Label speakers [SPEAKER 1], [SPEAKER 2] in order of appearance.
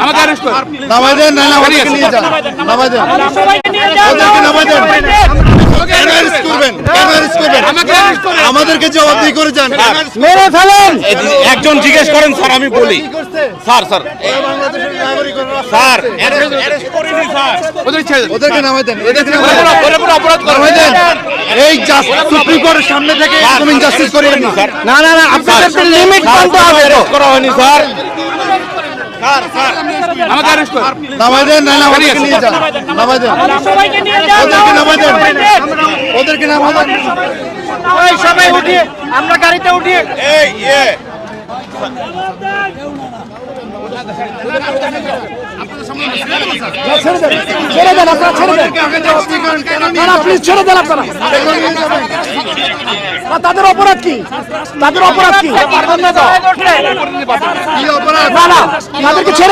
[SPEAKER 1] আমাকে অ্যারেস্ট করুন।
[SPEAKER 2] নামাই দেন, না ওদেরকে নিয়ে যান, নামাই দেন, ওদেরকে নামাই দেন। কেন অ্যারেস্ট করবেন? কেন অ্যারেস্ট করবেন? আমাদেরকে জবাবদিহি করে যান।
[SPEAKER 3] মেরে ফেলেন।
[SPEAKER 1] একজন জিজ্ঞেস করেন স্যার, আমি বলি স্যার স্যার স্যার অ্যারেস্ট করিনি স্যার।
[SPEAKER 2] ওদেরকে নামাই দেন, ওদেরকে নামাই দেন। এই সুপ্রিম কোর্টের সামনে থেকে এরকম ইনজাস্টিস করিয়েন না।
[SPEAKER 3] না না না, আপনাদেরকে লিমিট মানতে হবে।
[SPEAKER 1] অ্যারেস্ট করা হয়নি স্যার। স্যার স্যার আমাকে অ্যারেস্ট করুন।
[SPEAKER 2] নামাই দেন, না ওদেরকে নিয়ে যান, নামাই দেন, ওদেরকে নামাই দেন, ওদেরকে নামাই দেন।
[SPEAKER 3] সবাই উঠি, আমরা গাড়িতে উঠি।
[SPEAKER 1] এই
[SPEAKER 3] ছেড়ে দেন, আপনারা ছেড়ে দেন। না না, প্লিজ ছেড়ে দেন আপনারা। তাদের অপরাধ কি? তাদের অপরাধ কি?
[SPEAKER 2] কি অপরাধ?
[SPEAKER 3] না না, তাদেরকে ছেড়ে